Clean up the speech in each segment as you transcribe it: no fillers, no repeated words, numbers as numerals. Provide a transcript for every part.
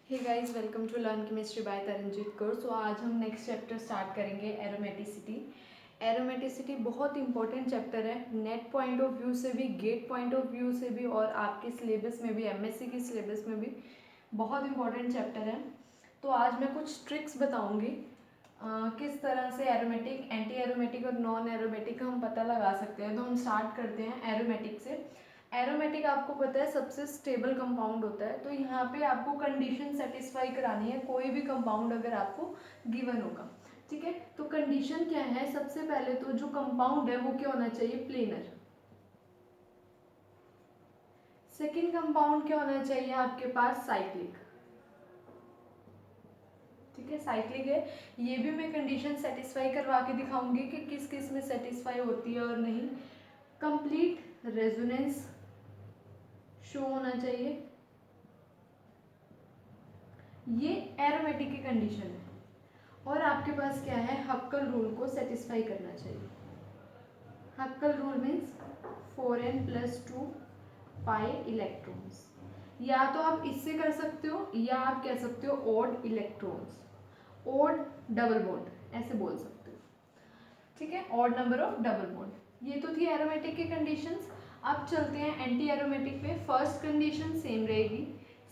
Hey guys, welcome to learn chemistry by Taranjeet Kaur. So आज हम next chapter start करेंगे aromaticity. Aromaticity बहुत important chapter है, नेट पॉइंट ऑफ व्यू से भी, गेट पॉइंट ऑफ व्यू से भी, और आपके सिलेबस में भी, एमएससी की सिलेबस में भी बहुत इंपॉर्टेंट चैप्टर है। तो आज मैं कुछ ट्रिक्स बताऊंगी किस तरह से एरोमेटिक, एंटी एरोमेटिक और नॉन एरोमेटिक हम पता लगा सकते हैं। तो हम स्टार्ट करते हैं एरोमेटिक से। एरोमेटिक आपको पता है सबसे स्टेबल कंपाउंड होता है। तो यहाँ पे आपको कंडीशन सेटिस्फाई करानी है, कोई भी कंपाउंड अगर आपको गिवन होगा, ठीक है। तो कंडीशन क्या है, सबसे पहले तो जो कंपाउंड है वो क्या होना चाहिए, प्लेनर। सेकेंड कंपाउंड क्या होना चाहिए आपके पास, साइक्लिक, ठीक है, साइक्लिक है। ये भी मैं कंडीशन सेटिस्फाई करवा के दिखाऊंगी कि किस किस में सेटिस्फाई होती है और नहीं। कंप्लीट रेजोनेंस शो होना चाहिए, ये एरोमेटिक की कंडीशन है। और आपके पास क्या है, हक्कल रूल को सेटिस्फाई करना चाहिए। Huckel rule means 4n+2 pi electrons. या तो आप इससे कर सकते हो या आप कह सकते हो odd electrons, odd double bond ऐसे बोल सकते हो, ठीक है, odd number of double bond. ये तो थी एरोमेटिक की कंडीशंस। अब चलते हैं एंटी एरोमेटिक पे। फर्स्ट कंडीशन सेम रहेगी,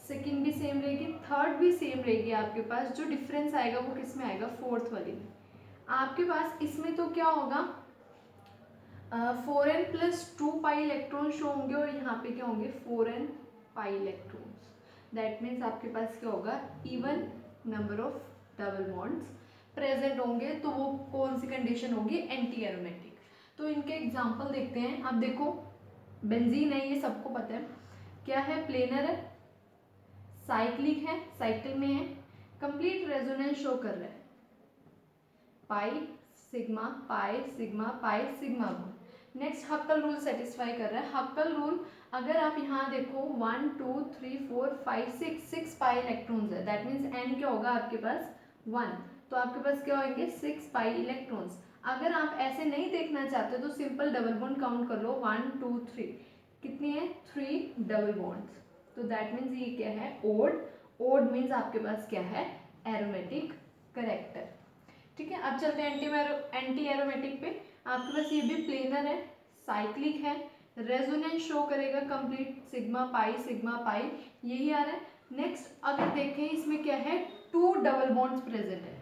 सेकंड भी सेम रहेगी, थर्ड भी सेम रहेगी। आपके पास जो डिफरेंस आएगा वो किस में आएगा, फोर्थ वाली में। आपके पास इसमें तो क्या होगा, 4n+2 पाई इलेक्ट्रॉन शो होंगे और यहाँ पे क्या होंगे, 4n pi electrons. That means आपके पास क्या होगा, even number of double bonds present होंगे। तो वो कौन सी कंडीशन होगी, एंटी एरोमेटिक। तो इनके एग्जाम्पल देखते हैं। अब देखो, बेंजीन है, ये सबको पता है क्या है, प्लेनर है, साइक्लिक है, साइकिल में है, कंप्लीट रेजोनेंस शो कर रहा है, pi sigma pi sigma pi sigma. Next Huckel rule satisfy कर रहा है। हक्कल रूल अगर आप यहाँ देखो 1 2 3 4 5 6 पाई इलेक्ट्रॉन्स है, दैट मीन्स एन क्या होगा आपके पास, 1। तो आपके पास क्या होंगे, 6 पाई इलेक्ट्रॉन्स। अगर आप ऐसे नहीं देखना चाहते तो सिंपल डबल बॉन्ड काउंट कर लो, 1 2 3, कितनी है, 3 डबल बॉन्ड्स। तो दैट मीन्स ये क्या है, ओड। ओड मीन्स आपके पास क्या है, एरोमेटिक करेक्टर, ठीक है। अब चलते हैं एंटी एरोमेटिक पे। आपके पास ये भी प्लेनर है, साइक्लिक है, रेजोनेंस शो करेगा कंप्लीट सिग्मा पाई, यही आ रहा है। नेक्स्ट अगर देखें इसमें क्या है, 2 डबल बॉन्ड्स प्रेजेंट है,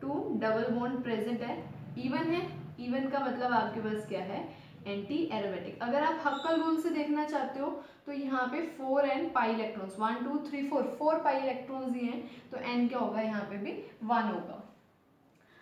2 डबल बॉन्ड प्रेजेंट है, इवन है। इवन का मतलब आपके पास क्या है, एंटी एरोमेटिक। अगर आप हक्कल रूल से देखना चाहते हो तो यहाँ पे 4n pi electrons, 1 2 3 4 pi electrons ही हैं, तो n क्या होगा, यहाँ पे भी 1 होगा।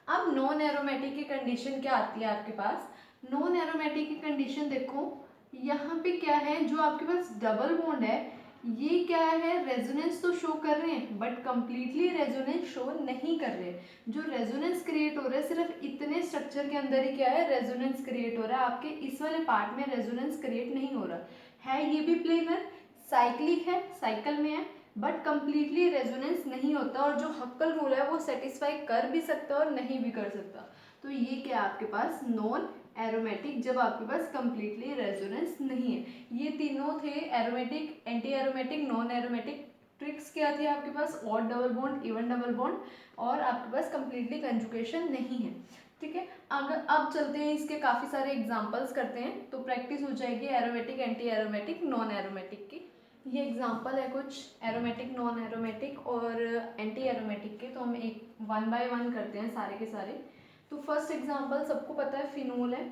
अब नॉन एरोमेटिक की कंडीशन क्या आती है आपके पास। नॉन एरोमेटिक की कंडीशन देखो, यहाँ पे क्या है, जो आपके पास डबल बॉन्ड है ये क्या है, रेजोनेंस तो शो कर रहे हैं बट कंप्लीटली रेजोनेंस शो नहीं कर रहे। जो रेजोनेंस क्रिएट हो रहा है सिर्फ इतने स्ट्रक्चर के अंदर ही क्या है, रेजोनेंस क्रिएट हो रहा है, आपके इस वाले पार्ट में रेजोनेंस क्रिएट नहीं हो रहा है। ये भी प्लेनर साइक्लिक है, साइकिल में है, बट कंप्लीटली रेजोनेंस नहीं होता। और जो हक्कल रूल है वो सेटिस्फाई कर भी सकता है और नहीं भी कर सकता। तो ये क्या है आपके पास, नॉन एरोमेटिक, जब आपके पास कंप्लीटली रेजोनेंस नहीं है। ये तीनों थे aromatic, anti aromatic, non aromatic. Tricks क्या थी आपके पास, odd double bond, even double bond, और आपके पास कंप्लीटली कंजुगेशन नहीं है, ठीक है। अगर अब चलते हैं इसके काफ़ी सारे एग्जांपल्स करते हैं तो प्रैक्टिस हो जाएगी aromatic, anti aromatic, non aromatic की। ये एग्जांपल है कुछ एरोमेटिक, नॉन एरोमेटिक और एंटी एरोमेटिक के। तो हम एक 1 बाय 1 करते हैं सारे के सारे। तो फर्स्ट एग्जांपल सबको पता है, फिनोल है।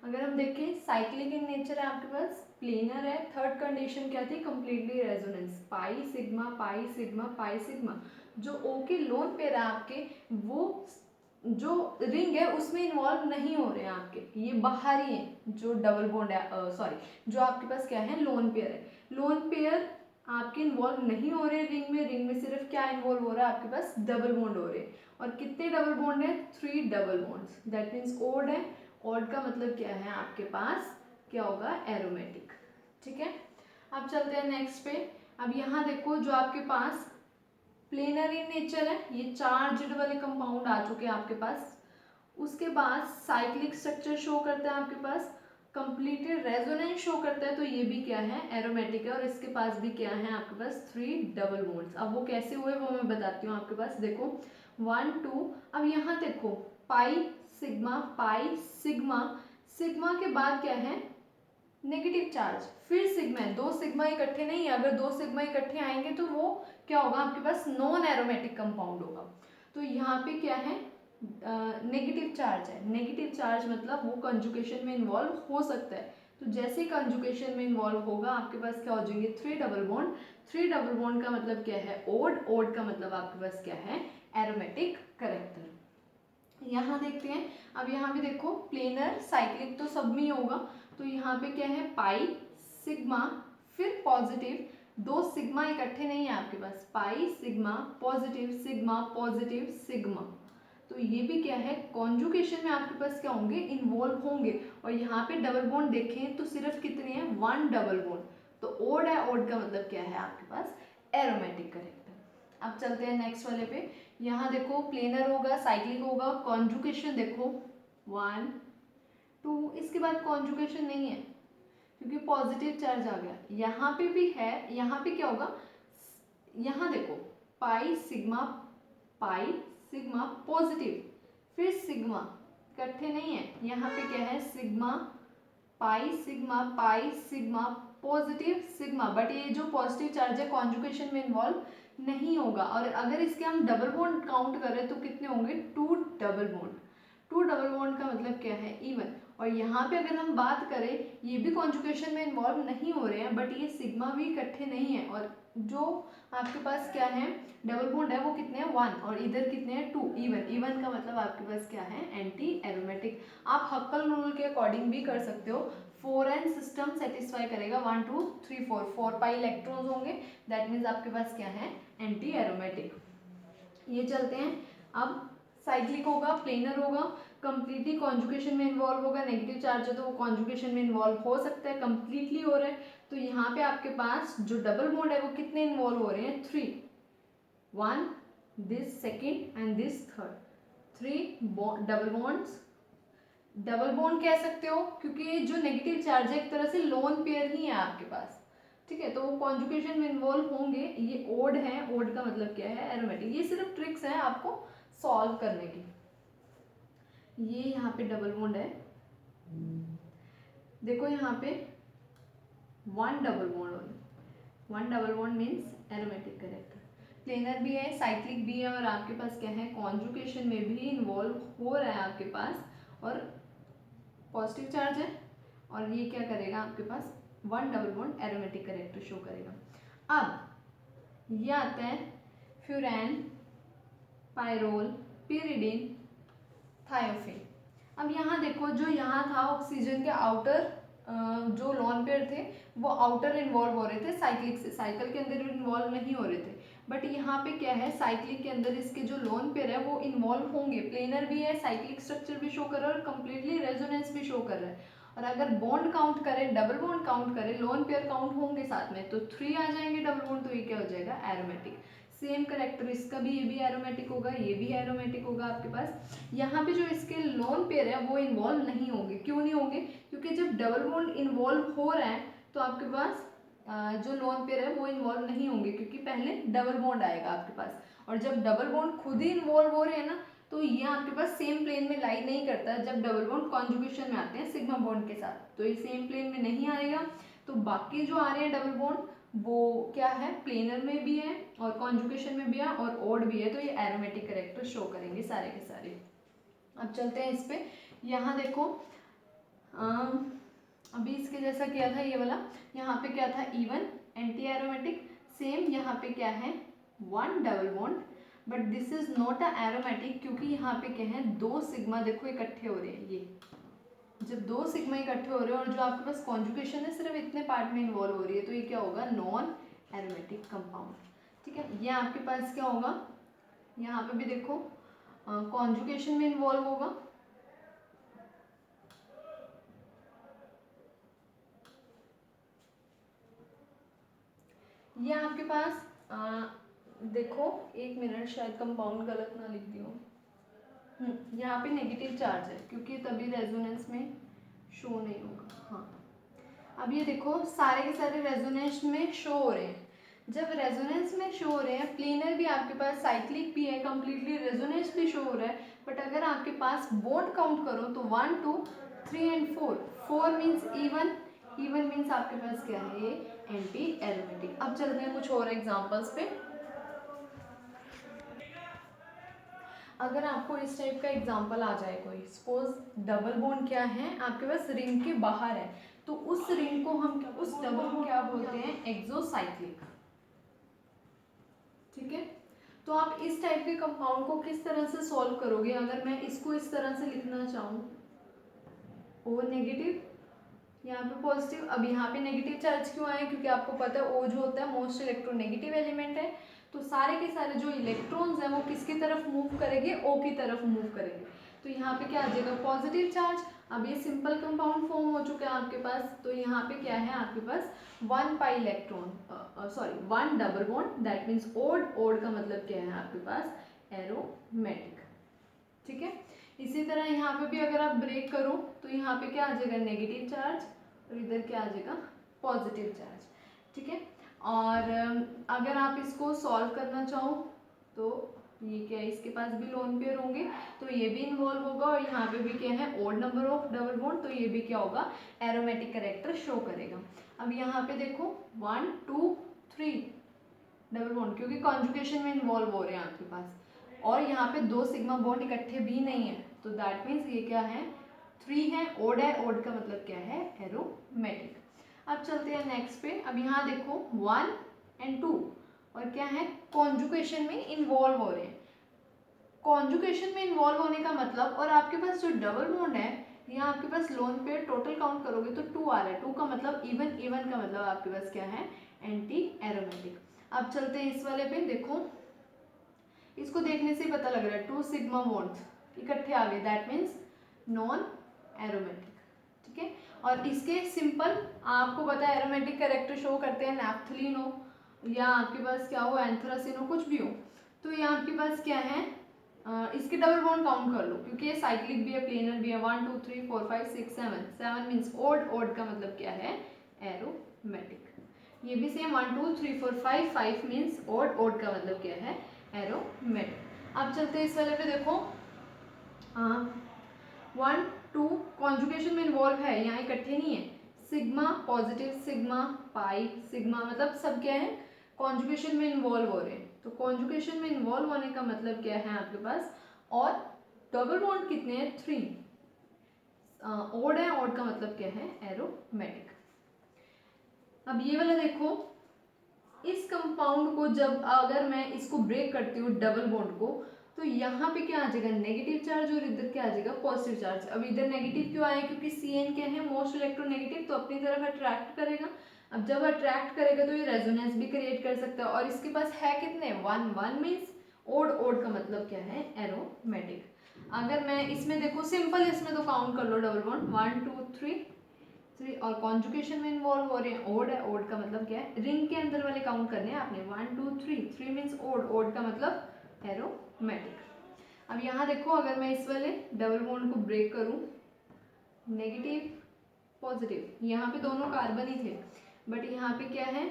अगर हम देखें साइक्लिक इन नेचर है, आपके पास प्लेनर है। थर्ड कंडीशन क्या थी, कंप्लीटली रेजोनेंस, पाई sigma pi sigma pi sigma. जो ओ के लोन पेयर है आपके, वो जो रिंग है उसमें इन्वॉल्व नहीं हो रहे हैं आपके, ये बाहर ही है। जो डबल बॉन्ड है, सॉरी, जो आपके पास क्या है, लोन पेयर है, लोन पेयर आपके इन्वॉल्व नहीं हो रहे रिंग में। रिंग में सिर्फ क्या इन्वॉल्व हो रहा है, आपके पास डबल बॉन्ड हो रहे हैं। और कितने डबल बॉन्ड है, 3 double bonds, that means odd है। ओड का मतलब क्या है, आपके पास क्या होगा, एरोमेटिक, ठीक है। अब चलते हैं नेक्स्ट पे। अब यहाँ देखो, जो आपके पास प्लेनर इन नेचर है, ये चार्ज्ड वाले कंपाउंड आ चुके हैं आपके पास। उसके बाद साइक्लिक स्ट्रक्चर शो करता है आपके पास, कंप्लीटली रेजोनेंस शो करता है तो ये भी क्या है, एरोमेटिक है। और इसके पास भी क्या है आपके पास 3 डबल बॉन्ड्स। अब वो कैसे हुए वो मैं बताती हूँ आपके पास। देखो 1 2, अब यहाँ देखो पाई सिग्मा, सिग्मा के बाद क्या है नेगेटिव चार्ज, फिर सिग्मा है। दो सिग्मा इकट्ठे नहीं है, अगर दो सिग्मा इकट्ठे आएंगे तो वो क्या होगा आपके पास, नॉन एरोमेटिक कंपाउंड होगा। तो यहाँ पे क्या है नेगेटिव चार्ज है। नेगेटिव चार्ज मतलब वो कंजुगेशन में इन्वॉल्व हो सकता है। तो जैसे ही कंजुगेशन में इन्वॉल्व होगा आपके पास क्या हो जाएंगे 3 डबल बॉन्ड। 3 डबल बॉन्ड का मतलब क्या है ओड, ओड का मतलब आपके पास क्या है एरोमेटिक करेक्टर। यहाँ देखते हैं, अब यहाँ भी देखो प्लेनर साइक्लिक तो सब में ही होगा। तो यहाँ पे क्या है पाई सिग्मा फिर पॉजिटिव, दो सिग्मा इकट्ठे नहीं है आपके पास, पाई सिग्मा पॉजिटिव सिग्मा। तो ये भी क्या है कॉन्जुगेशन में आपके पास क्या होंगे इन्वॉल्व होंगे। और यहाँ पे डबल बॉन्ड देखें तो सिर्फ कितने हैं 1 डबल बॉन्ड। तो ओड है, ओड का मतलब क्या है आपके पास एरोमेटिक करेक्टर। अब चलते हैं नेक्स्ट वाले पे। यहाँ देखो प्लेनर होगा साइक्लिक होगा, कॉन्जुगेशन देखो 1 2, इसके बाद कॉन्जुगेशन नहीं है क्योंकि पॉजिटिव चार्ज आ गया। यहाँ पे भी है, यहाँ पे क्या होगा, यहाँ देखो पाई सिग्मा पॉजिटिव फिर सिग्मा, इकट्ठे नहीं है। यहाँ पे क्या है sigma pi sigma positive sigma, but ये जो पॉजिटिव चार्ज है कॉन्जुगेशन में इन्वॉल्व नहीं होगा। और अगर इसके हम डबल बॉन्ड काउंट करें तो कितने होंगे 2 डबल बॉन्ड। 2 डबल बॉन्ड का मतलब क्या है इवन। और यहाँ पे अगर हम बात करें ये भी कॉन्जुगेशन में इन्वॉल्व नहीं हो रहे हैं, बट ये सिग्मा भी इकट्ठे नहीं है। और जो आपके पास क्या है डबल बॉन्ड है वो कितने हैं 1, और इधर कितने हैं 2, इवन। इवन का मतलब आपके पास क्या है एंटी एरोमेटिक। आप हक्कल रूल के अकॉर्डिंग भी कर सकते हो। 4n सिस्टम सेटिस्फाई करेगा 1 2 3 4, 4 पाई इलेक्ट्रॉन्स होंगे, दैट मीन्स आपके पास क्या है एंटी एरोमेटिक। ये चलते हैं अब साइक्लिक होगा, प्लेनर होगा, कंप्लीटली कॉन्जुगेशन में इन्वॉल्व होगा। नेगेटिव चार्ज है तो वो कॉन्जुगेशन में इन्वॉल्व हो सकता है, कंप्लीटली हो रहा है। तो यहाँ पे आपके पास जो डबल बॉन्ड है वो कितने इन्वॉल्व हो रहे हैं 3, 1 this second and this third, 3 double bonds. Double bond कह सकते हो क्योंकि जो नेगेटिव चार्ज है एक तरह से लोन पेयर ही है आपके पास, ठीक है। तो वो कॉन्जुगेशन में इन्वॉल्व होंगे। ये ओड है, ओड का मतलब क्या है एरोमेटिक। ये सिर्फ ट्रिक्स है आपको सॉल्व करने की। ये यहाँ पे डबल बॉन्ड है, देखो यहाँ पे 1 double bond, 1 double bond means aromatic character. Planar भी है साइक्लिक भी है और आपके पास क्या है कॉन्जुगेशन में भी इन्वॉल्व हो रहा है आपके पास, और पॉजिटिव चार्ज है। और ये क्या करेगा आपके पास 1 double bond aromatic character show करेगा। अब ये आता है फ्यूरैन, पायरोल, pyridine, थायोफिन। अब यहाँ देखो जो यहाँ था ऑक्सीजन के आउटर जो लॉन पेयर थे वो आउटर इन्वॉल्व हो रहे थे साइक्लिक से, साइकिल के अंदर इन्वॉल्व नहीं हो रहे थे। बट यहाँ पे क्या है साइक्लिक के अंदर इसके जो लोन पेयर है वो इन्वॉल्व होंगे। प्लेनर भी है, साइक्लिक स्ट्रक्चर भी शो कर रहा है और कंप्लीटली रेजोनेंस भी शो कर रहा है। और अगर बॉन्ड काउंट करें, डबल बॉन्ड काउंट करें, लोन पेयर काउंट होंगे साथ में तो 3 आ जाएंगे डबल बॉन्ड, तो ये क्या हो जाएगा एरोमेटिक। सेम करेक्टर इसका भी, ये भी एरोमेटिक होगा, ये भी एरोमेटिक होगा आपके पास। यहाँ पे जो इसके लोन पेयर है वो इन्वॉल्व नहीं होंगे। क्यों नहीं होंगे, क्योंकि जब डबल बॉन्ड इन्वॉल्व हो रहा है तो आपके पास जो लोन पेयर है वो इन्वॉल्व नहीं होंगे, क्योंकि पहले डबल बॉन्ड आएगा आपके पास। और जब डबल बॉन्ड खुद ही इन्वॉल्व हो रहे हैं ना तो ये आपके पास सेम प्लेन में लाई नहीं करता। जब डबल बॉन्ड कॉन्जुगेशन में आते हैं सिग्मा बॉन्ड के साथ तो ये सेम प्लेन में नहीं आएगा। तो बाकी जो आ रहे हैं डबल बॉन्ड वो क्या है प्लेनर में भी है और कॉन्जुगेशन में भी है और ओड भी है, तो ये एरोमेटिक करेक्टर शो करेंगे सारे के सारे। अब चलते हैं इस पे। यहाँ देखो अभी इसके जैसा क्या था ये वाला, यहाँ पे क्या था इवन एंटी एरोमेटिक। सेम यहाँ पे क्या है 1 double bond, but this is not a aromatic क्योंकि यहाँ पे क्या है 2 सिग्मा देखो इकट्ठे हो रहे हैं। ये जब 2 सिग्मा इकट्ठे हो रहे हैं और जो आपके पास कॉन्जुगेशन है सिर्फ इतने पार्ट में इन्वॉल्व हो रही है, तो ये क्या होगा नॉन एरोमेटिक कंपाउंड, ठीक है। ये आपके पास क्या होगा, यहाँ पे भी देखो कॉन्जुगेशन में इन्वॉल्व होगा, ये आपके पास देखो 1 मिनट शायद कंपाउंड गलत ना लिख दी हो। यहाँ पे नेगेटिव चार्ज है क्योंकि तभी रेजोनेंस में शो नहीं होगा। हाँ, अब ये देखो सारे के सारे रेजोनेंस में शो हो रहे हैं। जब रेजोनेंस में शो हो रहे हैं, प्लेनर भी आपके पास, साइक्लिक भी है, कम्प्लीटली रेजोनेंस भी शो हो रहा है, बट अगर आपके पास बॉन्ड काउंट करो तो 1 2 3 and 4, 4 means even, even means आपके पास क्या है, ये एंटी एरोमेटिक। अब चलते हैं कुछ और एग्जांपल्स पे। अगर आपको इस टाइप का एग्जांपल आ जाए कोई, सपोज डबल बॉन्ड क्या है आपके पास रिंग के बाहर है, तो उस रिंग को हम, उस डबल को क्या बोलते हैं, एक्सोसाइक्लिक। ठीक है, तो आप इस टाइप के कंपाउंड को किस तरह से सॉल्व करोगे? अगर मैं इसको इस तरह से लिखना चाहूँ, ओ नेगेटिव, यहाँ पे पॉजिटिव। अब यहाँ पे नेगेटिव चार्ज क्यों आए? क्योंकि आपको पता है ओ जो होता है मोस्ट इलेक्ट्रोनेगेटिव एलिमेंट है, तो सारे के सारे जो इलेक्ट्रॉन्स हैं वो किसकी तरफ मूव करेंगे, ओ की तरफ मूव करेंगे। तो यहाँ पे क्या आ जाएगा, पॉजिटिव चार्ज। अब ये सिंपल कंपाउंड फॉर्म हो चुका है आपके पास, तो यहाँ पे क्या है आपके पास 1 pi electron, sorry 1 double bond, that means odd, odd का मतलब क्या है आपके पास एरोमेटिक। ठीक है, इसी तरह यहाँ पे भी अगर आप ब्रेक करो तो यहाँ पे क्या आ जाएगा, नेगेटिव चार्ज, और इधर क्या आ जाएगा, पॉजिटिव चार्ज। ठीक है, और अगर आप इसको सॉल्व करना चाहो तो ये क्या है, इसके पास भी लोन पेयर होंगे तो ये भी इन्वॉल्व होगा, और यहाँ पे भी क्या है, odd number of double bond, तो ये भी क्या होगा, एरोमेटिक कैरेक्टर शो करेगा। अब यहाँ पे देखो 1 2 3 डबल बॉन्ड, क्योंकि कॉन्जुगेशन में इन्वॉल्व हो रहे हैं आपके पास, और यहाँ पे 2 सिग्मा बॉन्ड इकट्ठे भी नहीं है, तो दैट मीन्स ये क्या है, 3 है, ओड है, ओड का मतलब क्या है, एरोमेटिक। अब चलते हैं नेक्स्ट पे। अब यहाँ देखो 1 एंड 2 और क्या है, कॉन्जुगेशन में इन्वॉल्व हो रहे हैं। कॉन्जुगेशन में इन्वॉल्व होने का मतलब, और आपके पास जो डबल बॉन्ड है, यहाँ आपके पास लोन पेयर टोटल काउंट करोगे तो 2 आ रहा है, 2 का मतलब इवन, इवन का मतलब आपके पास क्या है, एंटी एरोमेटिक। अब चलते हैं इस वाले पे, देखो इसको देखने से पता लग रहा है 2 सिग्मा बॉन्ड्स इकट्ठे आ गए, दैट मीन्स नॉन एरोमेटिक। ठीक है, और इसके सिंपल आपको पता है एरोमेटिक कैरेक्टर शो करते हैं, नैप्थलीन हो या आपके पास क्या हो, एंथ्रासिन हो, कुछ भी हो, तो ये आपके पास क्या है, इसके डबल बॉन्ड काउंट कर लो, क्योंकि ये साइक्लिक भी है, प्लेनर भी है, 1 2 3 4 5 6 7, 7 मीन्स ओड, ओड का मतलब क्या है, एरोमेटिक। ये भी सेम 1 2 3 4 5, 5 मीन्स ओड, ओड का मतलब क्या है, एरोमेटिक। अब चलते हैं इस वाले पे, देखो 1 2 कॉन्जुगेशन में इन्वॉल्व है, यहाँ इकट्ठे नहीं है, sigma positive, sigma pi, sigma, मतलब सब क्या है, कॉन्जुगेशन में इन्वॉल्व हो रहे हैं। तो कॉन्जुगेशन में इन्वॉल्व होने का मतलब क्या है आपके पास, और डबल बॉन्ड कितने हैं, 3, ओड है, ओड का मतलब क्या है, एरोमेटिक। अब ये वाला देखो, इस कंपाउंड को जब अगर मैं इसको ब्रेक करती हूँ डबल बॉन्ड को, तो यहाँ पे क्या आ जाएगा, नेगेटिव चार्ज, और इधर क्या आ जाएगा, पॉजिटिव चार्ज। अब इधर नेगेटिव क्यों आया, क्योंकि CN क्या है, मोस्ट इलेक्ट्रोनेगेटिव, तो अपनी तरफ अट्रैक्ट करेगा। अब जब अट्रैक्ट करेगा तो ये रेजोनेंस भी क्रिएट कर सकता है, और इसके पास है कितने, 1 1 मीन्स ओड, ओड का मतलब क्या है, एरोमेटिक। अगर मैं इसमें देखो सिंपल, इसमें तो काउंट कर लो डबल बॉन्ड, 1 2 3 3, और कॉन्जुगेशन में इन्वॉल्व हो रहे हैं, ओड है, ओड का मतलब क्या है, रिंग के अंदर वाले काउंट करने हैं आपने, 1 2 3, 3 मीन्स ओड, ओड का मतलब एरोमेटिक। अब यहाँ देखो, अगर मैं इस वाले डबल बॉन्ड को ब्रेक करूँ, नेगेटिव पॉजिटिव, यहाँ पे दोनों कार्बन ही थे, बट यहाँ पे क्या है,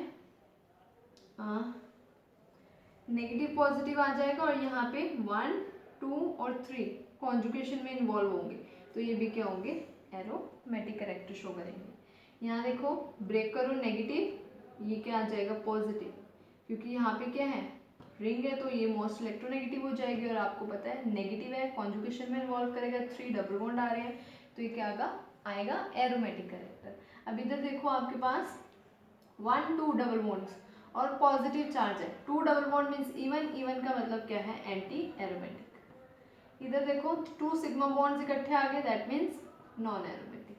नेगेटिव पॉजिटिव आ जाएगा, और यहाँ पे 1 2 और 3 कॉन्जुगेशन में इन्वॉल्व होंगे, तो ये भी क्या होंगे, एरोमेटिक कैरेक्टर शो करेंगे। यहाँ देखो ब्रेक करो नेगेटिव, ये क्या आ जाएगा, पॉजिटिव, क्योंकि यहाँ पे क्या है, रिंग है, तो ये मोस्ट इलेक्ट्रोनेगेटिव हो जाएगी, और आपको पता है नेगेटिव है, कॉन्जुगेशन में इन्वॉल्व करेगा, 3 डबल बॉन्ड आ रहे हैं, तो ये क्या आएगा एरोमेटिक कैरेक्टर। अब इधर देखो आपके पास 1 2 डबल बॉन्ड्स और पॉजिटिव चार्ज है, 2 double bond means even, even का मतलब क्या है, एंटी एरोमेटिक। इधर देखो 2 सिग्मा बॉन्ड्स इकट्ठे आ गए, दैट मीन्स नॉन एरोमेटिक।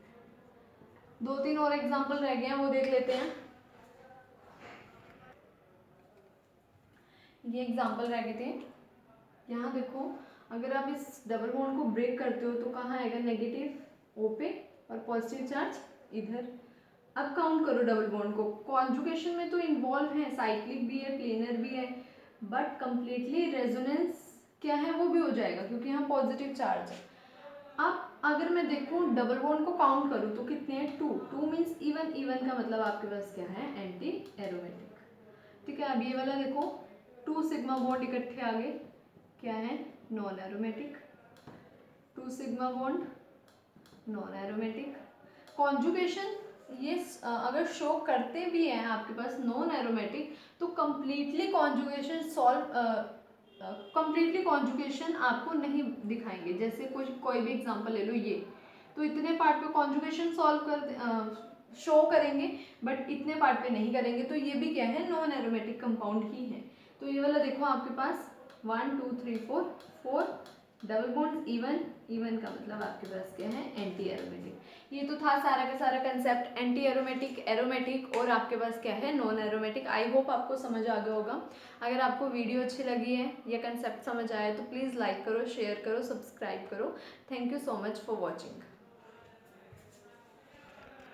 2 3 और एग्जांपल रह गए हैं, वो देख लेते हैं। ये एग्जांपल रह गए थे, यहाँ देखो अगर आप इस डबल बॉन्ड को ब्रेक करते हो तो कहाँ आएगा, नेगेटिव ओ पे, और पॉजिटिव चार्ज इधर। अब काउंट करो डबल बॉन्ड को, कॉन्जुगेशन में तो इन्वॉल्व है, साइक्लिक भी है, प्लेनर भी है, बट कंप्लीटली रेजोनेंस क्या है, वो भी हो जाएगा, क्योंकि यहाँ पॉजिटिव चार्ज है। अब अगर मैं देखूँ डबल बॉन्ड को काउंट करूँ तो कितने हैं, 2। 2 मीन्स इवन, इवन का मतलब आपके पास क्या है, एंटी एरोमेटिक। ठीक है, अब ये वाला देखो, 2 सिग्मा बॉन्ड इकट्ठे आ गए, क्या है, non aromatic. 2 sigma bond non aromatic. Conjugation ये अगर शो करते भी हैं आपके पास नॉन एरोमेटिक, तो कंप्लीटली कॉन्जुगेशन कंप्लीटली कॉन्जुगेशन आपको नहीं दिखाएंगे। जैसे कोई भी एग्जांपल ले लो, ये तो इतने पार्ट पे कॉन्जुगेशन सॉल्व कर शो करेंगे, बट इतने पार्ट पे नहीं करेंगे, तो ये भी क्या है, नॉन एरोमेटिक कंपाउंड ही है। तो ये वाला देखो आपके पास 1 2 3 4 डबल बॉन्ड इवन, इवन का मतलब आपके पास क्या है, एंटी एरोमेटिक। ये तो था सारा का सारा कंसेप्ट, एंटी एरोमेटिक, एरोमेटिक और आपके पास क्या है, नॉन एरोमेटिक। आई होप आपको समझ आ गया होगा। अगर आपको वीडियो अच्छी लगी है या कंसेप्ट समझ आया तो प्लीज़ लाइक करो, शेयर करो, सब्सक्राइब करो। Thank you so much for watching.